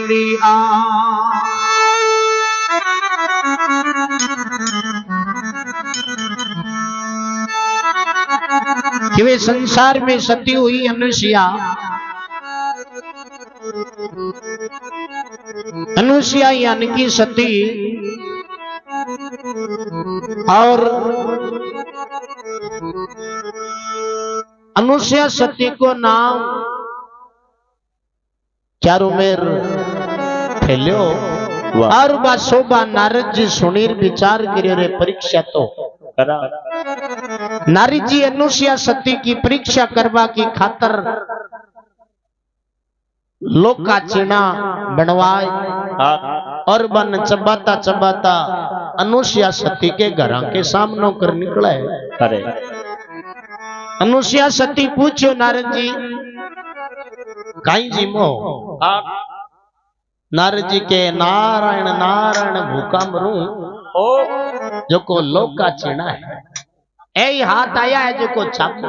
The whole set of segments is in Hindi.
लिया। कि वे संसार में सती हुई अनुसुईया। अनुसुईया यानी कि सती, और अनुसुईया सती को नाम चारों मेर फैल्यो और बासोबा नारद जी सुनीर विचार करे रे परीक्षा तो करा। नारद जी अनुसुईया सती की परीक्षा करवा की खातर लोक का चिना बनवाए और बन चबाता चबाता अनुसुईया सती के घर के सामने कर निकला है। अरे अनुसुईया सती पूछो नारद जी कहीं जी मो? नारद जी के नारायण नारायण भूखा मरूं ओ जो को लोक का चिना है। ऐ हाथ आया है जो को छापू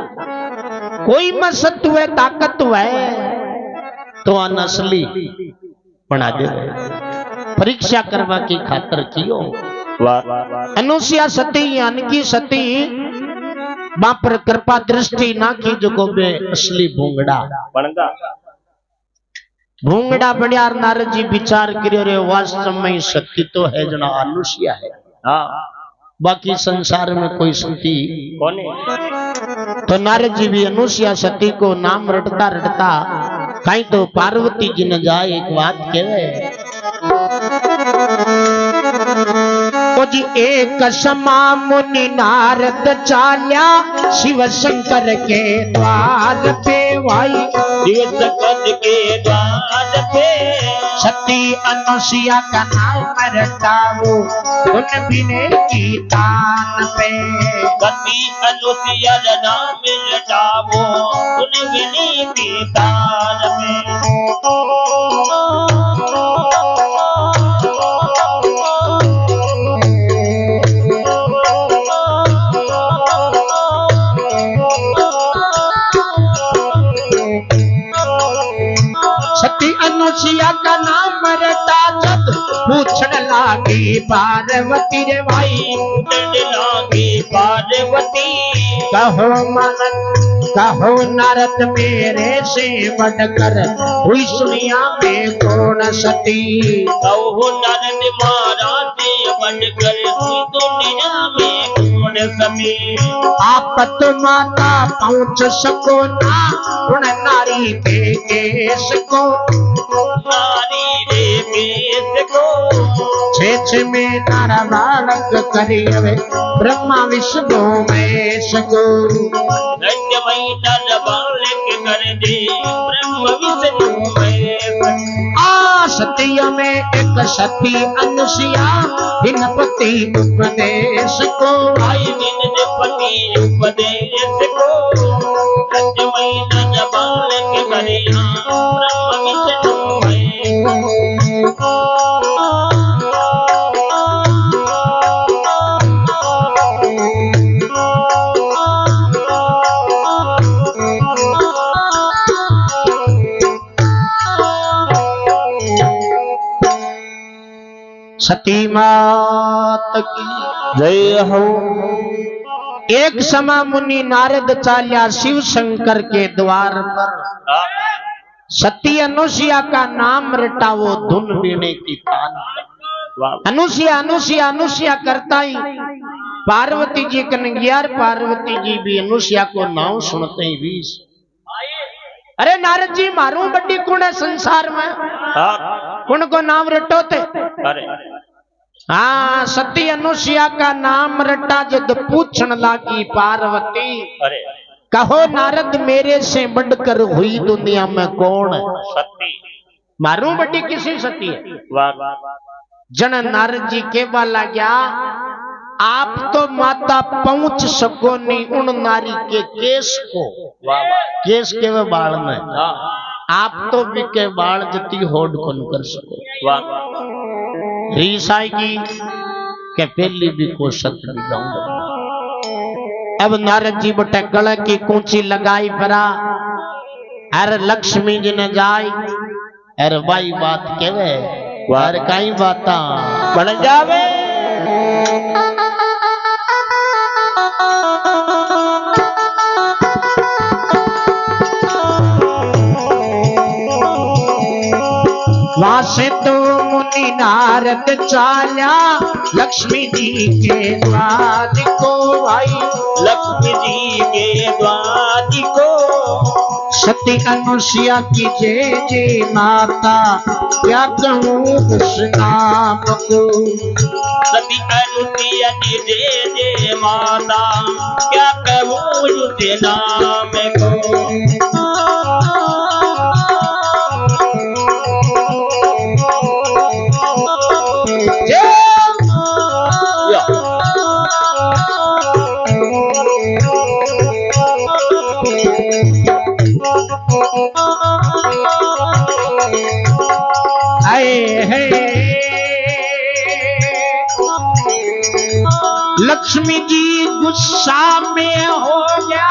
कोई मसत हुए ताकत है तो अनसली बना दे। परीक्षा करवा की खातर कियो। अनुसुईया सती यानी कि सती मां पर कृपा दृष्टि ना की जो को बे असली भूंगड़ा बनगा। भूंगड़ा बढ़िया नारद जी विचार करे रे वास्तव में सती तो है जना अनुसुईया है। हाँ बाकी संसार में कोई सती कौन है? तो नारद जी भी अनुसुईया सती को नाम रटता रटता कहीं तो पार्वती जी ने जाए एक बात कहे जी एक समा मुनि नारद चाल्या शिव शंकर के द्वार पे भाई। शिव शंकर के द्वार पे सती अनुसुईया का नाम रटाओ उन बिने की तान पे। सती अनुसुईया का नाम रटाओ उन बिने की तान पे। सती अनुसुईया का नाम रटा जब पूछने लागी पार्वती रे भाई। पूछने लागी पार्वती कहो मन कहो नारद मेरे से बढ़कर हुई दुनिया में कौन सती। कहो नारद महाराज से बढ़कर हुई दुनिया में कौन सती। आपत माता पहुंच सको ना उन नारी के केस को। नारी रे केस को छेछ में नारा बालक करिए ब्रह्मा विष्णु महेश को। धन्य मई नर बालक कर दे ब्रह्म विष्णु महेश। सतिया में एक सती अनुसुईया दिन पति उपदेश को आई। दिन पति उपदेश को धन्य मई नर बालक करिया ब्रह्म विष्णु महेश। सती मात की जय हो। एक समा मुनि नारद चाल्या शिव शंकर के द्वार पर। सती अनुसुईया का नाम रटावो धुन बीने की तान। अनुसुईया अनुसुईया अनुसुईया करता ही पार्वती जी कन्हैयार। पार्वती जी भी अनुसुईया को नाम सुनते ही भी अरे नारद जी मारू बड़ी कुण है संसार में कुण को नाम रटोते। हाँ सती अनुसुईया का नाम रटा जब पूछन लागी पार्वती। अरे कहो नारद मेरे से बढ़कर हुई दुनिया में कौन सती। मारू बड़ी किसी सती है। जन नारद जी के बाला गया आप तो माता पहुंच सको नहीं उन नारी के केस को। केस के वे बाल में आप तो भी के बाल जती होड़ कौन कर सको। रीस आएगी के पहली भी को सत्य दिखाऊंगा। अब नारद जी बटे गले की कूंची लगाई परा अरे लक्ष्मी जी ने जाई अरे भाई बात केवे वार काई बाता बन जावे। वासे तो मुनि नारद चाल्या लक्ष्मी जी के द्वार को भाई, लक्ष्मी जी के द्वार को। सती अनुसुईया की जय जय माता, क्या कहूँ उस नाम को। सती अनुसुईया की जय जय माता, क्या कहूँ उस नाम को। लक्ष्मी जी गुस्सा में हो गया,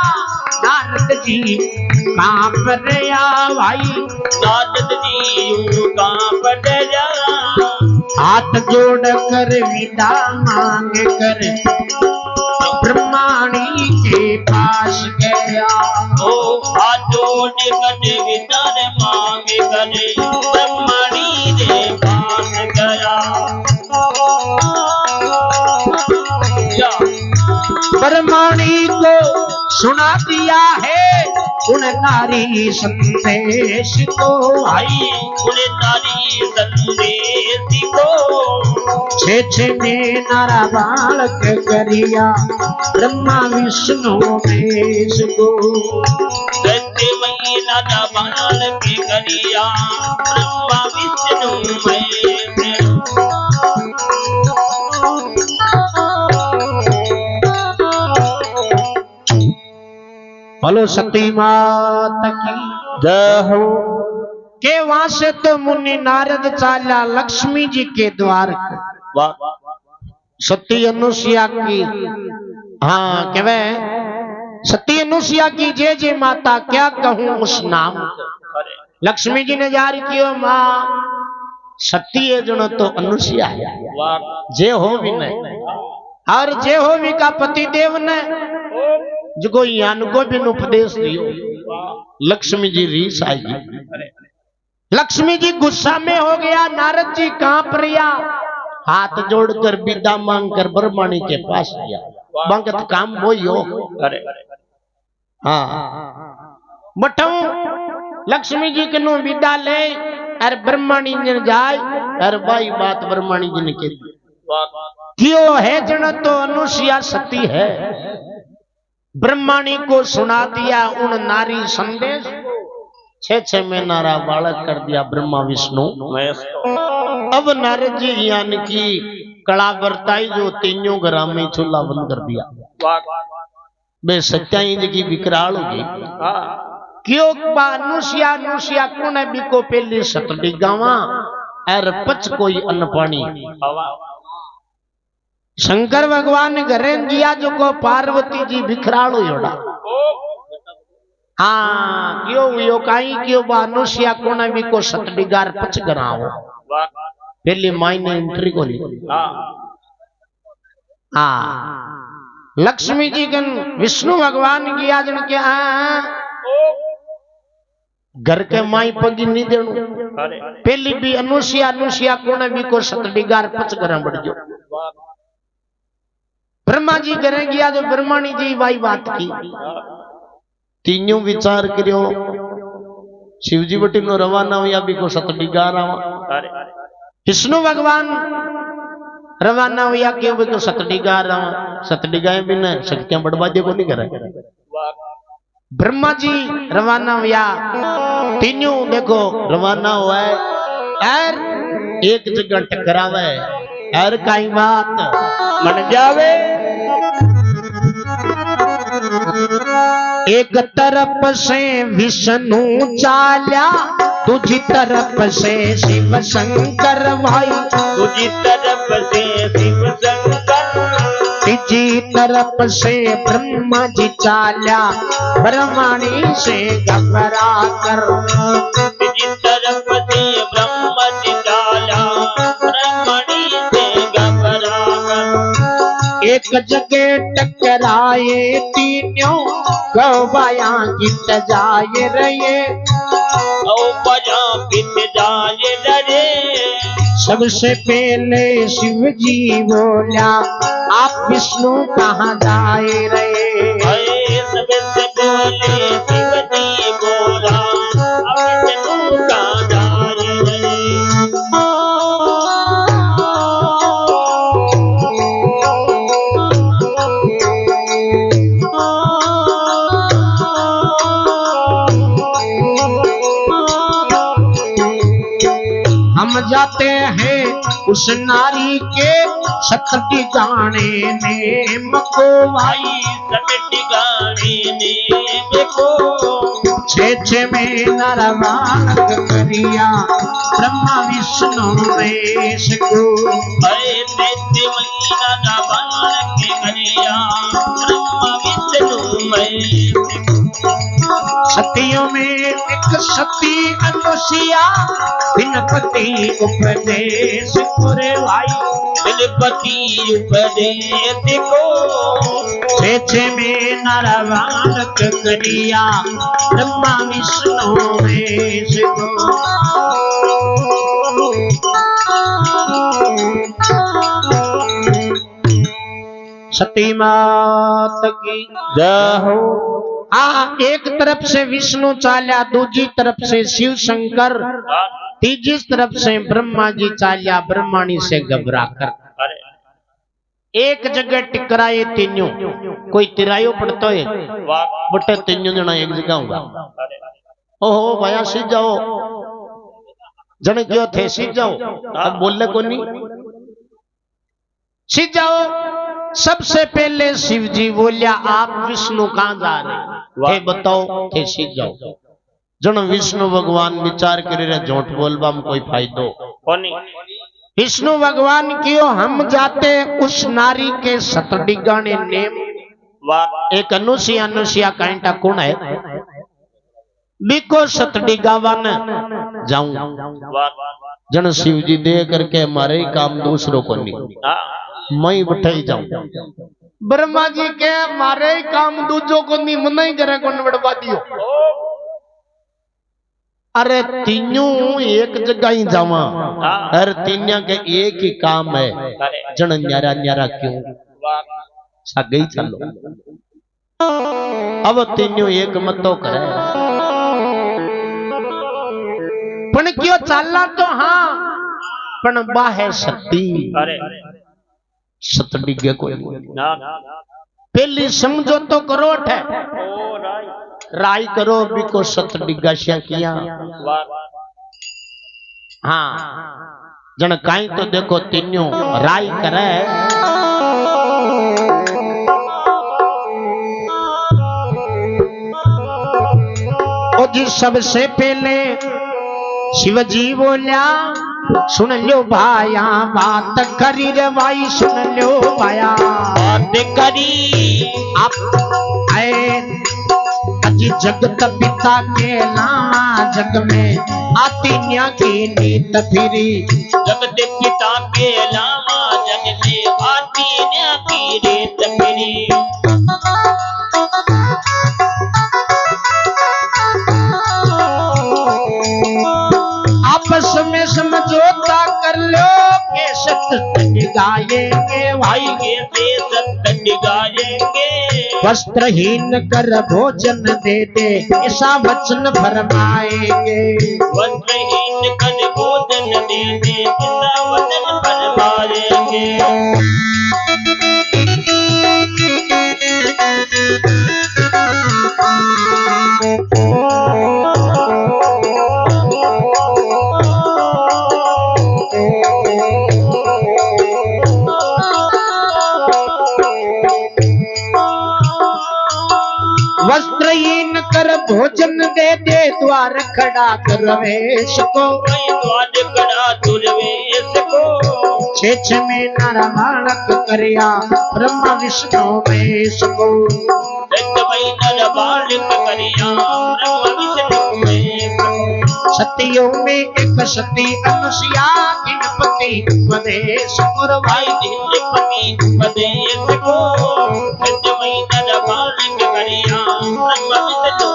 नारद जी कांप रहा भाई, नारद जी कांप रहा। हाथ जोड़ कर विदा मांग कर ब्रह्माणी के पास गया। ओ हाथ जोड़ कर विदा मांग कर ब्रह्माणी के पास गया। ब्रह्माणी को सुना दिया है उन नारी संदेश को भाई, उन नारी संदेश को। छे में नारा बालक करिया ब्रह्मा विष्णु महेश को। छे में नारा बालक करिया ब्रह्मा विष्णु महेश। बोलो सती माता की जय हो। के वहां से तो मुनि नारद चाला लक्ष्मी जी के द्वार को। सती अनुसुईया की, हाँ केवे सती अनुसुईया की जय जय माता, क्या कहूँ उस नाम को। लक्ष्मी जी ने जार कियो माँ सती है जनो तो अनुसुईया है, जे हो भी नहीं और जे हो भी का पति देव ने जो यान को भी उपदेश दियो। लक्ष्मी जी रीस आएगी। लक्ष्मी जी गुस्सा में हो गया, नारद जी कांप रिया, हाथ जोड़कर विदा मांग कर ब्रह्माणी के पास गया। बंगत काम वो हो। हाँ बटू लक्ष्मी जी के नो विदा ले, अरे ब्रह्माणी ने जाए, अरे भाई बात ब्रह्माणी जी ने कही क्यों है जन तो अनुसुईया सती है। ब्रह्माणी को सुना दिया उन नारी संदेश, छे में नारा बालक कर दिया ब्रह्मा विष्णु। अब नारद जी यानी की कला बरताई जो तीनों ग्राम में चूल्हा बंद कर दिया। बे सच्चाई जी विकराल होगी क्यों अनुसुईया अनुसुईया कोने भी को पहली सतडी गावा और पच कोई अन्न पानी। शंकर भगवान घरे गया जो को पार्वती जी बिखराड़ो योड़ा। हाँ क्यों यो काई क्यों अनुसुईया कोने भी को सतडिगार पच कराओ पहले मायने एंट्री को ली। हाँ लक्ष्मी जी गन विष्णु भगवान की आजन के घर के माई पगी नहीं देनु पहली भी अनुसुईया अनुसुईया कोने भी को सतडिगार पच करा बढ़ जो। ब्रह्मा जी करे गया जो ब्रह्माणी जी भाई बात की तीनों विचार करो। शिवजी बटी नो रवाना हुआ भी को सतडिगार आवा। विष्णु भगवान रवाना हुआ क्यों भी को सतडिगार आवा। सतडिगाए भी न शक्तियां बढ़वादे को नहीं करे। ब्रह्मा जी रवाना हुआ तीनों देखो रवाना हुआ है और एक जगह टकरावे और कई बात मन जावे। एक तरफ से विष्णु चाल्या तुझी तरफ से शिव शंकर भाई। तुझी तरफ से शिव शंकर, तीजी तरफ से ब्रह्मा जी चाल्या ब्रह्माणी से घबरा कर। तीजी तरफ से एक जगह टकराए तीनों गवाया गीत जाए रहे ओ बजा कित जाए रे सबसे पहले शिव जी बोला आप विष्णु कहाँ जाए रहे सबसे पहले शिव जी बोला अब विष्णु कहाँ जाए रे हम जाते हैं उस नारी के सतटी गाने नेम को भाई सटटी गाने ने को छे में नरवान करिया ब्रह्मा विष्णु महेश को अरे दैत्य महीना ना बाण के करिया ब्रह्मा विष्णु महेश सतियों में एक सती अनुसिया बिनपति उपदेश करे भाई बिनपति उपदेश को छे में नरवान करिया ब्रह्मा विष्णु महेश को सती मात की जय हो। एक तरफ से विष्णु चाल्या दूसरी तरफ से शिव शंकर तीसरी तरफ से ब्रह्मा जी चाल्या ब्रह्माणी से घबरा कर एक जगह टिकराए तीनों कोई तिरायो पड़ता है बटे तीनों जना एक जगह होगा ओहो भैया सीख जाओ जन क्यों थे सीख जाओ अब बोलने को नहीं सीख जाओ सबसे पहले शिव जी बोलिया आप विष्णु कहाँ जा रहे बताओ थे सीख जाओ जन विष्णु भगवान विचार करे झूठ बोलबा में कोई फायदो विष्णु भगवान क्यों हम जाते उस नारी के सतडिगाने नेम एक अनुसिया कांटा कौन है बिको सतडिगावन जाऊं जन शिव जी दे करके हमारे ही काम दूसरों को नहीं मैं बैठे ही जाऊं ब्रह्मा जी के मारे ही काम दूसरों को नहीं मना ही जरा को बढ़वा दियो अरे तीनों एक जगह ही जावा अरे तीनों के एक ही काम है जन न्यारा न्यारा क्यों सागे ही चलो अब तीनों एक मतो करे पण क्यों चालना तो हाँ पण बाहे सती सतडिगे को पहली समझो तो करोट है राय करो बिको सतडिगाशिया किया हाँ जन काई तो देखो तीनों राय करे ओ जी सबसे पहले शिवजी बोलिया सुन लो भाया बात करी रे भाई सुन लो भाया बात करी आप आए अजी जगत पिता के लामा जग में आती न्या की नीत फिरी जगत पिता के लामा जग में आती न्या की नीत फिरी आपस में समझौता कर लो के सत्य गाएंगे भाई के सत्य गाएंगे वस्त्रहीन कर भोजन दे दे ऐसा वचन फरमाएंगे वस्त्रहीन कर भोजन दे दे ऐसा वचन फरमाएंगे वस्त्रहीन कर भोजन दे दे द्वार खड़ा कर वेश को द्वार खड़ा दुर्वेश को छेछ में नरमाणक करिया ब्रह्मा विष्णु महेश को नरमाणक करिया ब्रह्मा विष्णु महेश सतियों में एक सती अनुसुया गिनपति स्वदेश और भाई दिलपति मदेश को सजमई दरबार के करिया अमृत लो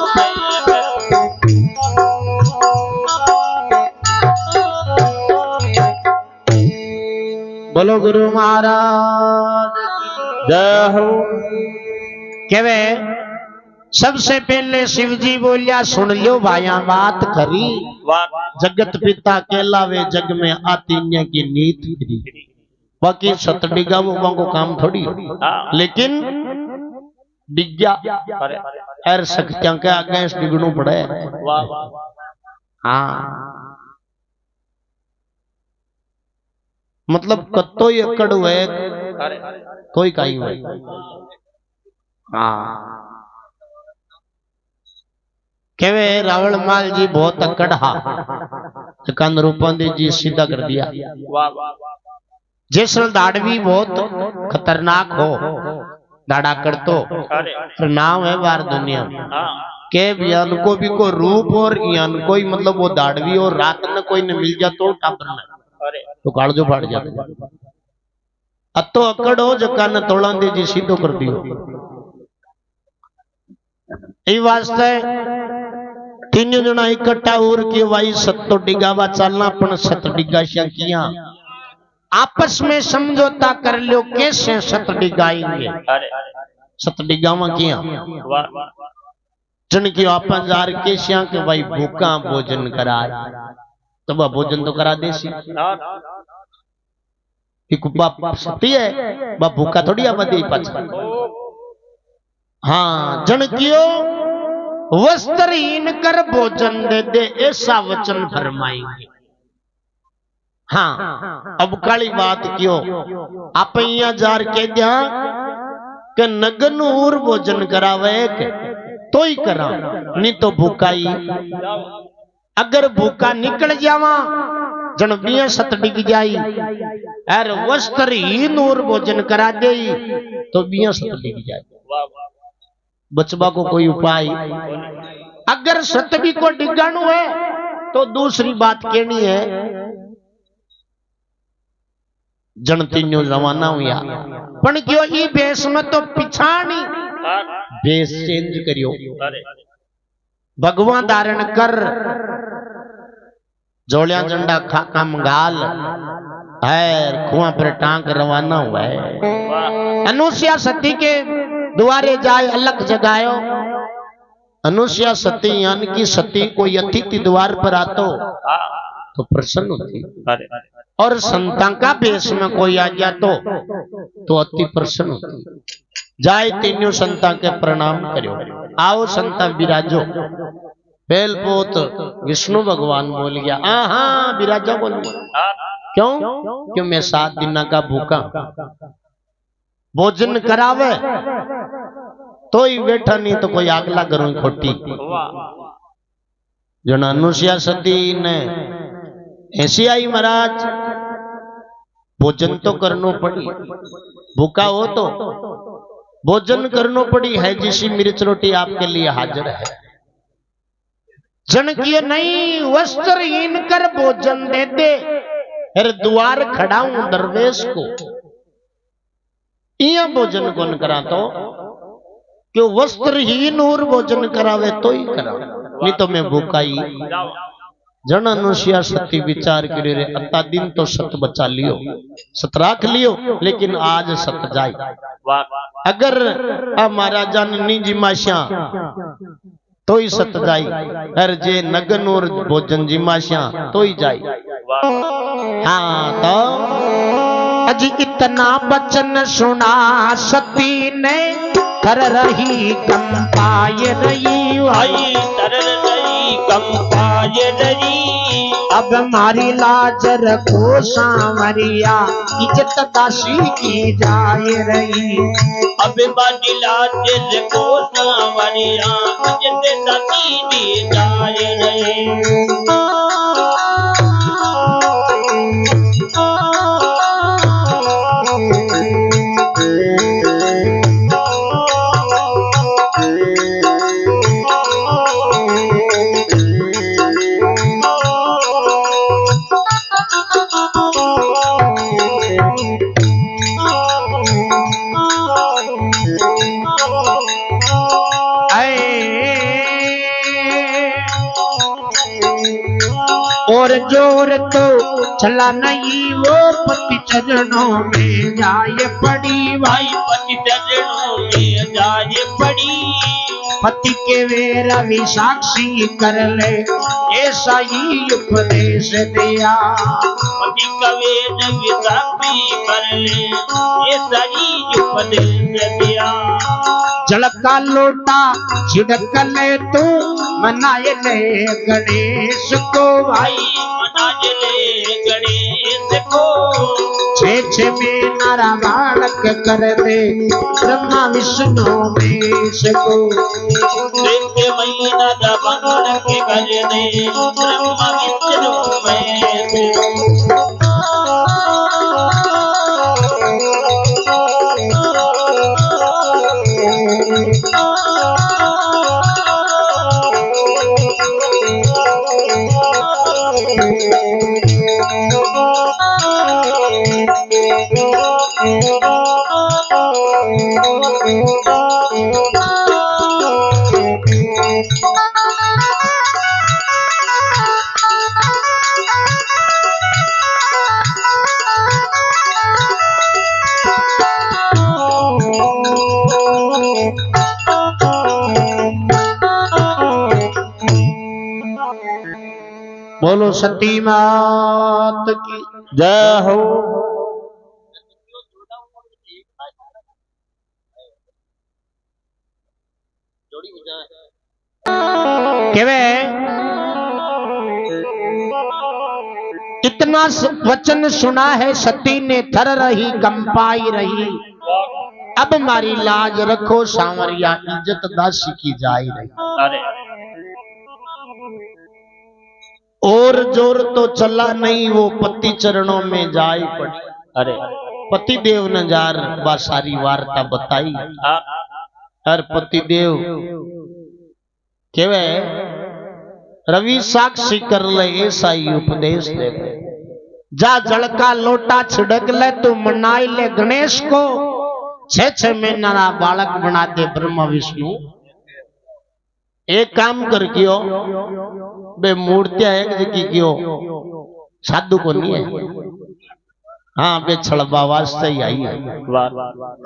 बोलो गुरु महाराज जय हो। केवे सबसे पहले शिव जी बोलिया सुन लो भाया बात करी जगत पिता कहलावे जग में आतीन्य की नीत करी। बाकी सत डिगा वो को काम थोड़ी लेकिन डिग्या एर शक्तियां के आगे डिगणू पड़े। हाँ मतलब कत्तो एकड़ हुए कोई काई हुए। हाँ केवे रावण माल जी बहुत अकड़ हा कंद रूपंदी जी सीधा कर दिया। जैसल दाड़वी बहुत खतरनाक हो दाड़ा कर तो नाम है बार दुनिया के यान को भी को रूप और यान कोई मतलब वो दाड़वी और रात न कोई न मिल जा तो टापर न तो काल जो फाड़ जाता अतो अकड़ हो जका न तोड़ा दे जी सीधो कर दियो। ई वास्ते तीन जना इकट्ठा उर के वाई सत्तो डिगावा चलना पण सत डिगा किया आपस में समझौता कर लो कैसे सत डिगाएंगे। सत डिगावा किया जन की आपन जार केसिया के भाई भूखा भोजन करा तो वह भोजन तो करा देसी सती है वह भूखा थोड़ी आबादी पाछा। हाँ जन कियो वस्त्रहीन कर भोजन दे दे ऐसा वचन फरमाएंगे। हाँ अब काली बात क्यों आप यहाँ जार के दिया कि नगन और भोजन करावे तो ही करा नहीं तो भूखा ही। अगर भूखा निकल जावा जन बिया सत डिग जाई अर वस्त्रहीन और भोजन करा दे तो बिया सत डिग जाए। बचबा को कोई उपाय अगर सतबी को डिगाणु है तो दूसरी बात कहनी है जनतीन्यो जमाना हुआ पण क्यों ई बेस में तो पिछाणी बेस चेंज करियो भगवान धारण कर जोड़िया झंडा खाका मंगाल है कुआं पर टांग रवाना हुआ है। अनुसुया सती के द्वारे जाए अलग जगायो। अनुसुया सती यानी कि सती कोई अतिथि द्वार पर आतो तो प्रसन्न होती और संता का बेस में कोई आ गया तो अति प्रसन्न होती। जाए तीनों संता के प्रणाम करो आओ संता विराजो। बेलपोत विष्णु भगवान बोल गया हाँ विराजा बोल गया क्यों क्यों मैं 7 दिन का भूखा भोजन करावे तो ही बैठा नहीं तो कोई आगला करूं खोटी। जन अनुसुया सती ने ऐसी आई महाराज भोजन तो करनो पड़ी भूखा हो तो भोजन करनो पड़ी है जिसी मिर्च रोटी आपके लिए हाजिर है। जन की नहीं वस्त्रहीन कर भोजन दे दे अरे द्वार खड़ा हूं दरवेश को इया भोजन कौन करा तो क्यों वस्त्रहीन और भोजन करावे तो ही करा नहीं तो मैं भूखा ही। जन अनुसुया सती विचार करे रे अत्ता दिन तो सत बचा लियो सत राख लियो लेकिन आज सत जाए। अगर महाराजा नी जिमाशा तो ही सत जाई हर जे नगन और भोजन जिमाशा तो ही जाई। हाँ तो अजी इतना बचन सुना सती ने कर रही कंपाय रही भाई तर रही कंपाय रही। अब मारी लाज रखो सांवरिया इज्जत दासी की जाए रही। अब मारी लाज रखो सांवरिया इज्जत दासी की जाए रही। जोर तो चला नहीं वो पति चरणों में जाए पड़ी भाई। भाई पति चरणों में जाए पड़ी। पति के वे रवि साक्षी कर ले ऐसा ही उपदेश दिया। पति का वेद विसाखी कर ले ऐसा ही उपदेश दिया। जल का लोटा छिड़क ले तू मनाए ले गणेश को भाई। भाई मनाए ले गणेश को। छे में नारा बालक कर दे ब्रह्मा विष्णु महेश को। देखे महीना दबंग के कर दे ब्रह्मा विष्णु महेश को। बोलो सती मात की जय हो। केवे इतना वचन सुना है सती ने थर रही कंपाई रही। अब मारी लाज रखो सांवरिया इज्जत दासी की जाई रही। अरे और जोर तो चला नहीं वो पति चरणों में जाई पड़ी। अरे पति देव ने जार बा सारी वार्ता बताई। हर पति देव केवे रवि साक्षी कर ले ऐसा ही उपदेश दे। जा जल का लोटा छिड़क ले तू मनाई ले गणेश को। 6 महीना ना बालक बना दे ब्रह्मा विष्णु। एक काम कर क्यों बे मूर्तियां एक जगह क्यों साधु को नहीं है। हाँ बे छड़बा वास्ते ही आई है।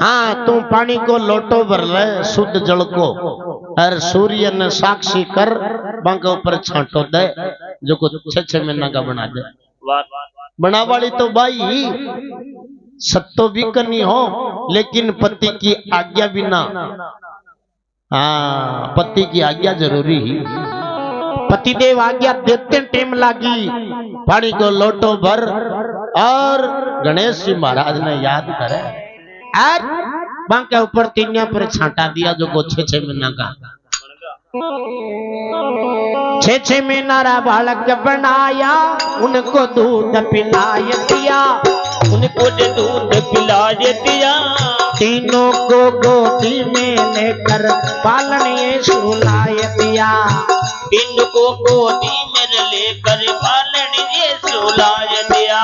हाँ तू पानी को लोटो भर ले शुद्ध जल को और सूर्य ने साक्षी कर बांके ऊपर छांटो दे जो को 6 महीना का बना दे। बना वाली तो बाई सत्तो भी करनी हो लेकिन पति की आज्ञा बिना। हाँ पति की आज्ञा जरूरी ही। पति देव आज्ञा देते टाइम लागी पानी को लोटो भर और गणेश जी महाराज ने याद करे और बांके ऊपर तीनिया पर छांटा दिया जो को 6 महीना का। 6 महीना रा बालक बनाया उनको दूध पिलाया दिया। उनको दूध पिलाए दिया। तीनों को गोदी में लेकर पालन ये सुलाए दिया। तीनों को गोदी में लेकर पालन ये सुलाए दिया।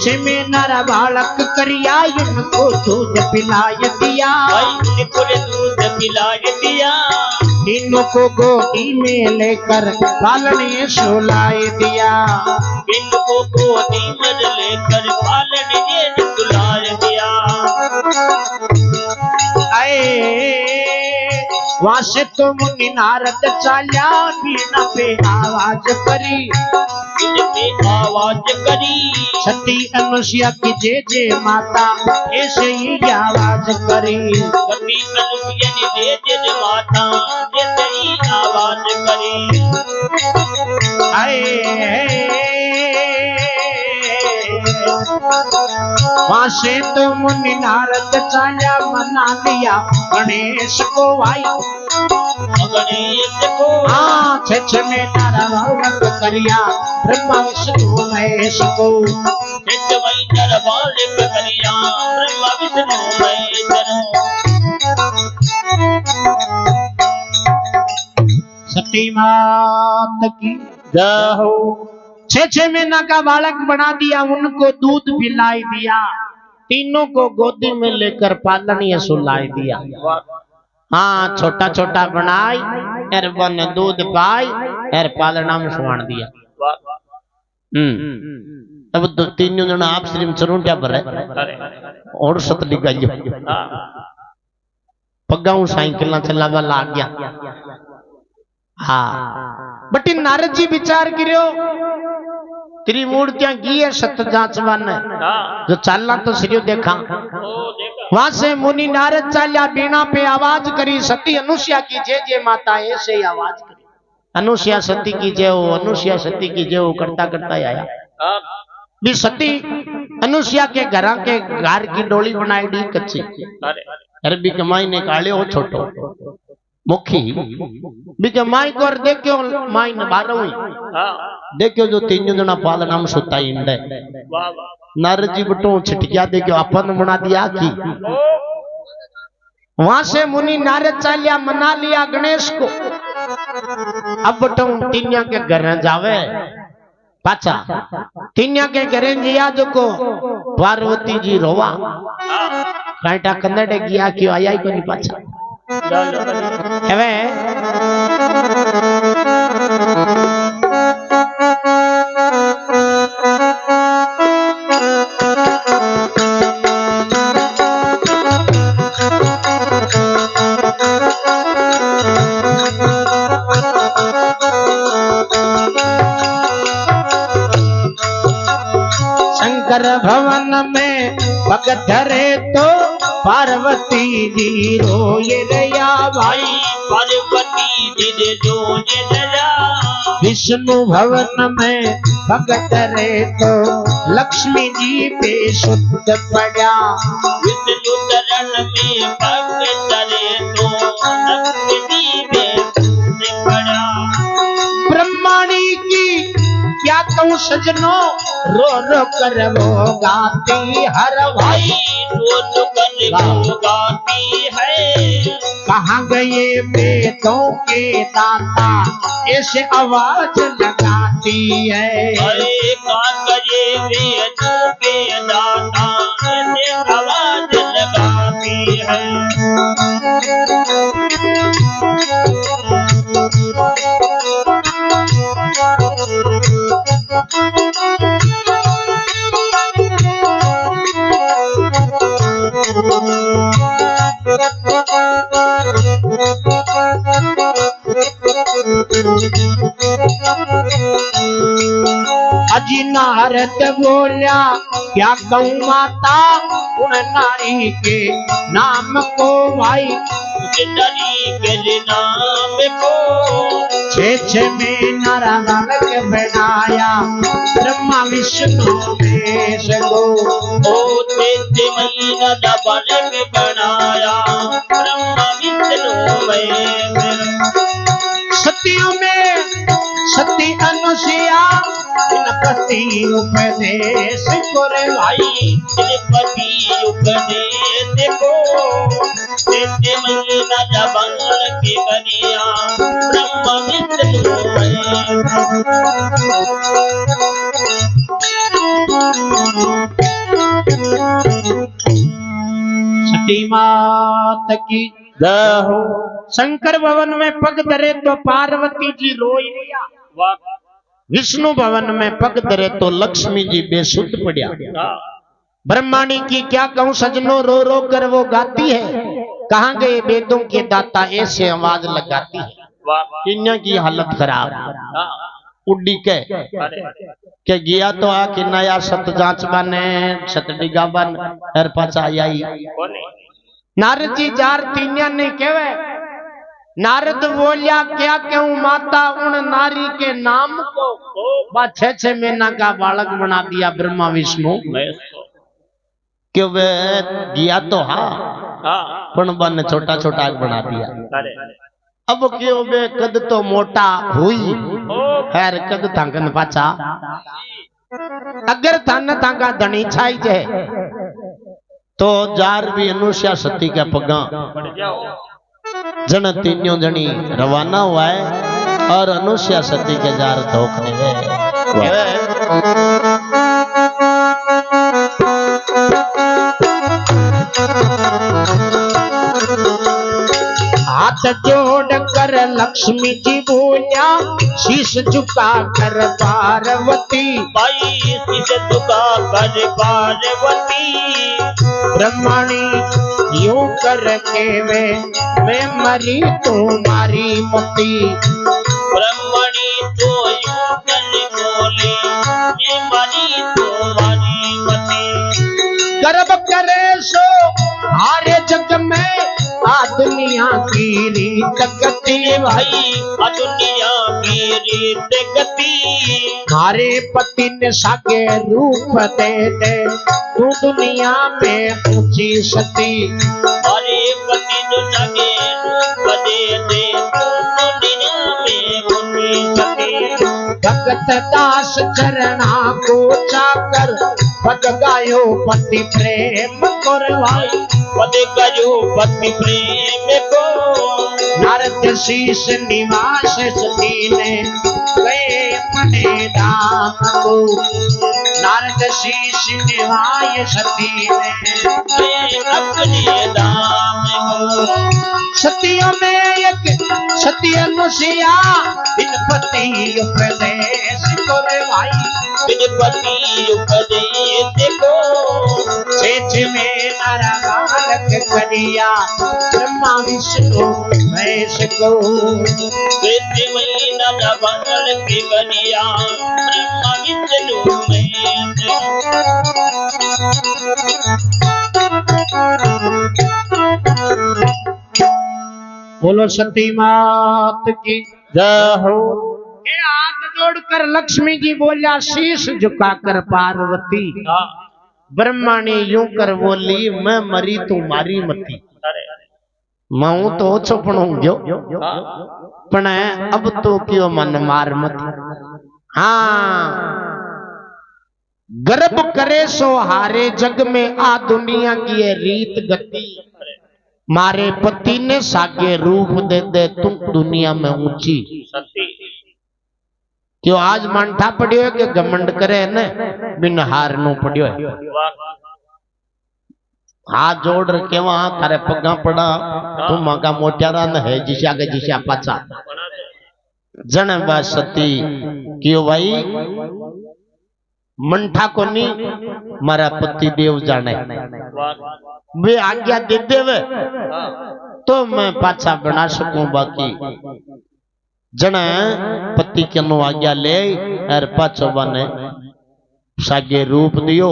छे में नारा बालक करिया इनको दूध पिलाए दिया। इनको दूध पिलाए दिया। तीनों को गोदी में लेकर पालन ये सुलाए दिया। इनको गोदी में लेकर पालन ये सुलाए दिया। आए वहां से तो मुनि नारद चाल्या बीना पे आवाज करी, पे आवाज करी। सती अनुसुईया की जे माता ऐसे ही आवाज करी। सती अनुसुईया ने जे माता ऐसे ही आवाज करी। आए वहां से तो मुनि नारद चाल्या मना लिया गणेश को भाई, गणेश को हाँ छछ में नारा बालक करिया ब्रह्मा विष्णु महेश को, छछ में नारा बालक करिया ब्रह्मा विष्णु महेश। सती मात की जय हो। छह महीना का बालक बना दिया, उनको दूध पिलाई दिया, तीनों को गोदी में लेकर पालनीय सुलाई दिया। हाँ छोटा छोटा बनाई एर बन दूध पाई एर पालना में सुवाण दिया। तब तो तीनों जन आप श्री चरुंटिया पर और सतली गई पगाऊ साइकिल चलावा लाग गया। हाँ बटी नारद जी विचार करो त्रिमूर्तियां की है सत जांचवान जो चालना तो सिरियो देखा। वहां से मुनि नारद चाल्या बीना पे आवाज करी, सती अनुसुईया की जे माता ऐसे ही आवाज करी। अनुसुईया सती की जय हो, अनुसुईया सती की जय हो करता करता आया भी सती अनुसुईया के घर की डोली बनाई दी कच्ची, अरबी कमाई ने काले हो छोटो मुखी बिके माई को देखो माई ने बारो देखो जो तीन जना पालना में सुता इंडे नारद जी बटो छिटकिया देखो अपन बना दिया की। वहां से मुनि नारद चाल्या मना लिया गणेश को। अब बटो तीनिया के घर जावे पाचा, तीनिया के घर जिया जो को पार्वती जी रोवा कांटा कंदड़े गया क्यों आया ही को नहीं पाचा। शंकर भवन में भगत धरे तो पार्वती जी रोए रया भाई, पार्वती जी रोए रया। विष्णु भवन में भगत रे तो लक्ष्मी जी पे शुद्ध पड़ा, विष्णु चरण में भगत रे तो लक्ष्मी जी पे शुद्ध पड़ा। ब्रह्माणी की क्या कहूँ सजनो रो रो कर वो गाती हर भाई, रो रो कर वो गाती है। कहाँ गए वेदों के दाता ऐसे आवाज लगाती है। कहाँ गए वेदों के दाता ऐसे आवाज लगाती है। अजी नारद बोलिया क्या कहूँ माता उन नारी के नाम को भाई, नारी के नाम को छे में नारा बालक बनाया ब्रह्मा विष्णु महेश को। ओ छे महीना बालक बनाया ब्रह्मा विष्णु महेश। सतियों में सती अनुसुईया पति उपदेश को रे भाई, पति उपदेश को छे महीना बालक बनिया ब्रह्मा विष्णु महेश। सती मात की जय हो। शंकर भवन में पग धरे तो पार्वती जी रोई लिया, विष्णु भवन में पग धरे तो लक्ष्मी जी बेसुध पड़िया। ब्रह्माणी की क्या कहूँ सजनो रो रो कर वो गाती है, कहाँ गए वेदों के दाता, ऐसे आवाज लगाती है। वाह किन्या की हालत खराब, हाँ उड्डी के अरे के गया तो आ कि नया सत जांच बने सत डिगा बन हर पाचा आई। कोने नारद जी जार तीनिया ने कहवे, नारद बोलिया क्या कहूं माता उन नारी के नाम को, बा 6 महीना का बालक बना दिया ब्रह्मा विष्णु। महेश को क्यों वे गया तो हाँ हाँ पण बन छोटा छोटा बना दिया। अरे अब क्यों वे कद तो मोटा हुई ओ खैर कद थांकन पाचा, अगर थान थांका धनी छाई जे तो जार भी अनुष्या सती के पगा बढ़ जाओ जन तीनों जनी रवाना हुआ है और अनुष्या सती के जार धोखने हाथ जोड़ कर लक्ष्मी जी बोलिया, शीश झुका कर पार्वती, भाई शीश झुका कर पार्वती, ब्रह्मणी यूं करके वे मैं मरी तुम्हारी मती, ब्रह्मणी तो यूं कर बोले ये मरी तुम्हारी मती, गर्भ करे सो हारे जग में आ दुनिया की रीत गति, भाई दुनिया की रीत गति, मारे पति ने सागे रूप दे दे तू दुनिया में ऊंची सती, अरे पति तो जागे रूप दे दे दुनिया में ऊंची सती, भगत दास चरणा को चाकर पद गायो पति प्रेम करवाई, पद गयो पति प्रेम को, नारद शीश निवास सती ने गए अपने धाम को, नारद शीश निवास सती ने अपने दाम को, सतियों में एक सती अनुसुईया, इन पति उपदेश करवाई, पति उपदेश को, छेछ में नर बालक करिया ब्रह्मा विष्णु महेश को, महीना बंगल के करिया ब्रह्मा विष्णु महेश, बोलो सती मात की जय हो। ये हाथ जोड़कर लक्ष्मी जी बोलिया, शीश झुकाकर पार्वती, ब्रह्मा ने यूं कर बोली मैं मरी तुम्हारी मती, अरे मैं तो छुपणू गयो पण अब तो क्यों मन मार मत, हाँ गर्भ करे सो हारे जग में आ दुनिया की ये रीत गति, मारे पति ने सागे रूप दे दे तुम दुनिया में ऊंची सती, क्यों आज मांठा पड़ियो है कि घमंड करे न बिन हार नो पड़ियो है, हाथ जोड़ के वहां थारे पगा पड़ा तुम का मोटियारा न है जिसा के जिसा पाचा जन बा सती, क्यों भाई मंठा को नहीं मारा पति देव जाने, वे आज्ञा दे देवे तो मैं पाछा बना सकूं, बाकी जन पति के नो आज्ञा ले और पाछो बने सागे रूप दियो।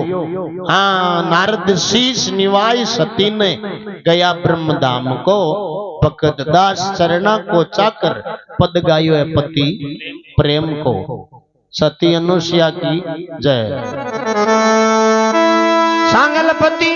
हाँ नारद शीश निवाई सती ने गया ब्रह्मधाम को, भगत दास चरणा को चाकर पद गायो है पति प्रेम को, सती अनुसुईया की जय। सांगल पति